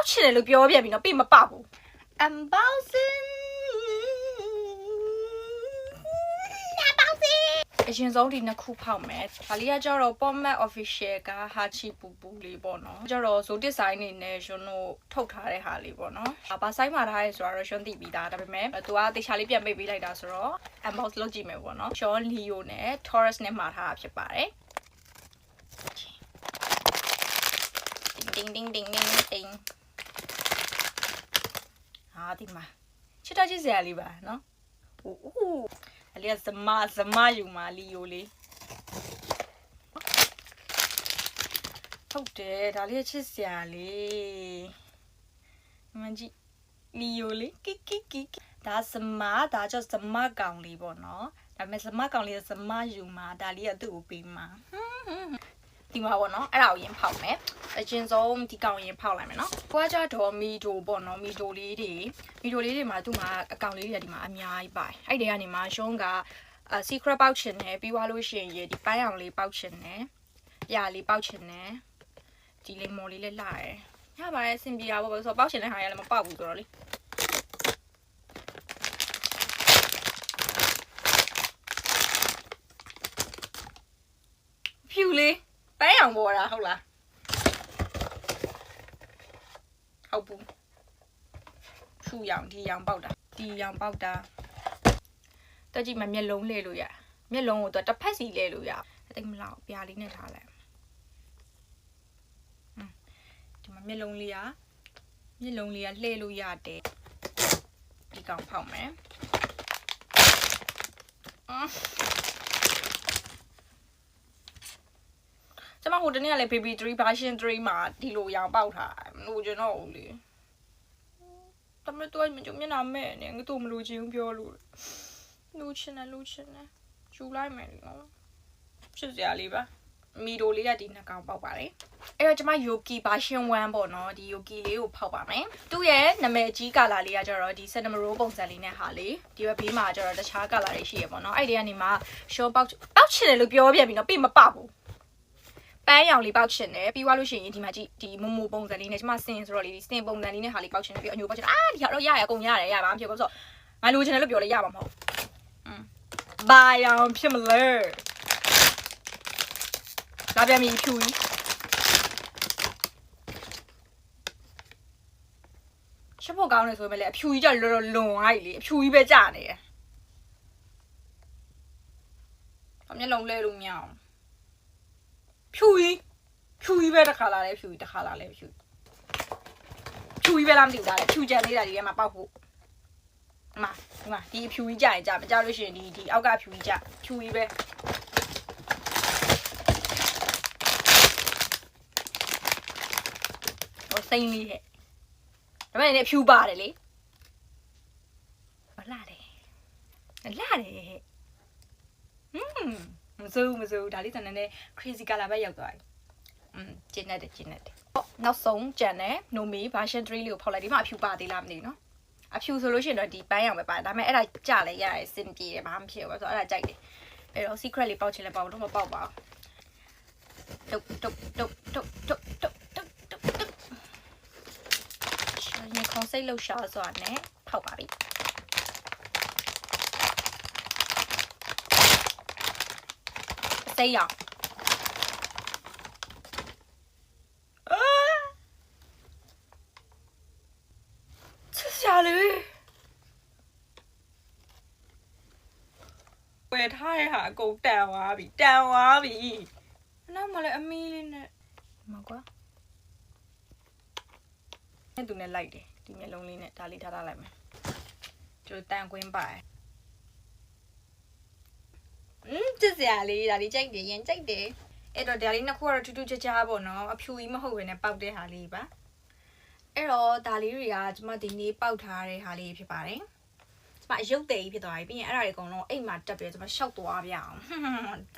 ချင်တယ်လို့ပြောပြန်ပြီနော်ပြီးမပေါက်ဘူး unboxing အရင်ဆုံးဒီနှစ်ခုဖောက်မယ်ဒါလေးကကျတော့ Pomade Official က Hachi Pupu လေးပေါ့နော်ကျတော့ Zo Design နေနဲ့ရှင်တို့ထုတ်ထားတဲ့ဟာလေးပေါ့နော်ဘာဆိုင်မှာထားရဲဆိုတော့ရှင်သိပြီးသားဒါပေမဲ့သူကတေချာလေးပြန်ပေးပေးလိုက်တာဆိုတော့ unbox လုပ်ကြည့်မယ်ပေါ့နော် Sean Leo နဲ့ Taurus နဲ့မှာထားတာဖြစ်ပါတယ်ding ding ding ding ding ဟာဒီမှာချစ်တော့ချစ်စရာလေးပါနော်ooh အလေးဇမယူမာလီယိုလေးဟုတ်တယ်ဒါလေးချစ်စရာလေးမန်ကြီးလီယိုလေးကီဒါဒါကြောင့်ဇမကောင်လေးပေါ့နော်ဒါပေမဲ့ဇမကောင်လေးဇမယူမာဒါလေးကသူ့ကိုပေးမှာဒီမှာပေါ့နော်အဲ့ဒါကိုရင်ဖောက်မယ်အချင်းဆုံးဒီကောင်ရင်ဖောက်လိုက်မယ်နော်ကိုကကြတော့မီဒိုပေါ့နော်မီဒိုလေးတွေမှာသူ့မှာအကောင်လေးတွေကဒီမှာအများကြီးပါတယ်အဲ့ဒီကနေမှာရှုံးကsecret ပေါက်ချင်တယ်ပြီးသွားလို့ရှိရင်ဒီပန်းအောင်လေးပေါက်ချင်တယ်ပြာလေးပေါက်ချင်တယ်ဒီလေးမော်လေးလည်းလှတယ်ရပါတယ်အဆင်ပြေတာပေါ့ဆိုတော့ပေါက်ချင်တဲ့ဟာရလည်းမပေါက်ဘူးဆိုတော့လေဖြူလေးပန်းအောင်ပေါ်တာဟုတ်လားဟုတ်ဘူးဖြူရောင်ဒီရောင်ပေါက်တာတက်ကြည့်မမျက်လုံးလဲလို့ရမျက်လုံးကိုတော့တစ်ဖက်စီလဲလို့ရတိတ်မလောက်ပြာလေးနဲ့ထားလိုက်ဒီမှာမျက်လုံးလေးကလှည့်လို့ရတယ်ဒီကောင်ဖောက်မယ်ကျမဟိုတနေ့ကလည်း baby 3 version 3မှာဒီလိုရောင်ပေါက်ထားမလို့ကျွန်တော်ဦးလေတမတော်မကြမျက်နှာမဲ့နေငါတို့မလို့ချင်းပြောလို့လူချင်တယ်ယူလိုက်မယ်နော်ချစ်စရာလေးပါမီဒိုလေးကဒီနှစ်ကောင်ပေါက်ပါတယ်အဲ့တော့ကျမ Yogi version 1ပေါ့နော်ဒီ Yogi လေးကိုဖောက်ပါမယ်သူ့ရဲ့နာမည်ကြီးကာလာလေးကကျတော့ဒီ Cinnamon ပုံစံလေးနဲ့ဟာလေးဒီဘေးမှာကျတော့တခြားကာလာတွေရှိရပေါ့နော်အဲ့ဒီကနေမှ short ပေါက်ချင်တယ်လို့ပြောပြန်ပြီနော်ပြီးမပေါက်ဘူးပန်းရောင်လေးပေါက်ချင်တယ်ပြီးသွားလို့ရှိရင်ဒီမှာကြည့်ဒီမမိုပုံစံလေးနဲ့ကျမစင်ဆိုတော့လေစင်ပုံစံလေးနဲ့ဟာလေးပေါက်ချင်တယ်ပြီးအညိုပေါက်ချင်တယ်ဒီဟာတော့ရအကုန်ရတယ်ရပါမဖြစ်ဘူးဆိုတော့ငါလိုချင်တယ်လို့ပြောလဲရပါမဟုတ်ဘာရောင်ဖြစ်မလဲလာပြန်ပြီဖြူကြီးချက်ဖို့ကောင်းနေဆိုပေမဲ့လေအဖြူကြီးကြလွန်သွားပြီလေအဖြူကြီးပဲကြာနေတယ်အမျက်လုံးလဲလို့မရအောင်ဖြူကြီးပဲတစ်ခါလာလဲဖြူကြီးပဲလားမသိဘူးဒါလေဖြူကြံနေတာဒီထဲမှာပေါက်ဖို့ဒီမှာဒီအဖြူကြီးကြာရင်ကြာမကြလို့ရှိရင်ဒီအောက်ကအဖြူကြီးကြာဖြူကြီးပဲဟိုစိမ့်လေးဟဲ့ဒါပေမဲ့လည်းဖြူပါတယ်လေလှတယ်ဟဲ့မစိုးဒါလေးတန်တဲ့ crazy color ပဲရောက်သွားပြီကျင်းနေတယ်နောက်ဆုံးကြံတယ် Nomi version 3လေးကိုဖောက်လိုက်ဒီမှာအဖြူပါသေးလားမသိဘူးနော်အဖြူဆိုလို့ရှိရင်တော့ဒီပန်းရောင်ပဲပါတယ်ဒါပေမဲ့အဲ့ဒါကြလဲရတယ်စင်ပြေတယ်ဘာမှမဖြစ်ဘူးဆိုတော့အဲ့ဒါကြိုက်တယ်အဲ့တော့ secret လေးပေါက်ချင်လဲပေါက်တော့မပေါက်ပါဘူးရှင်ခေါင်းစိတ်လှုပ်ရှားစွာနဲ့ဖောက်ပါပြီစိတ်ရောင်ဝယ်ထားရဟာအကုန်တန်သွားပြီနောက်မှလည်းအမီးလေးနဲ့မကွာအဲ့သူနဲ့လိုက်တယ်ဒီမျက်လုံးလေးနဲ့ဒါလေးထားလိုက်မယ်ကျိုးတန်ခွင်းပါတယ်ချစ်စရာလေးဒါလေးကြိုက်တယ်ရင်ကြိုက်တယ်အဲ့တော့ဒါလေးနှစ်ခုကတော့ထူးထူးခြားခြားပေါ့နော်အဖြူကြီးမဟုတ်ဘဲနဲ့ပေါက်တဲ့ဟာလေးပါအဲ့တော့ဒါလေးတွေကကျမဒီနေ့ပေါက်ထားတဲ့ဟာလေးဖြစ်ပါတယ်ကျမရုပ်သေးကြီးဖြစ်သွားပြီပြီးရင်အဲ့ဒါတွေအကုန်လုံးအိမ်မှာတက်ပြီးတော့ကျမရှောက်သွားပြအောင်တ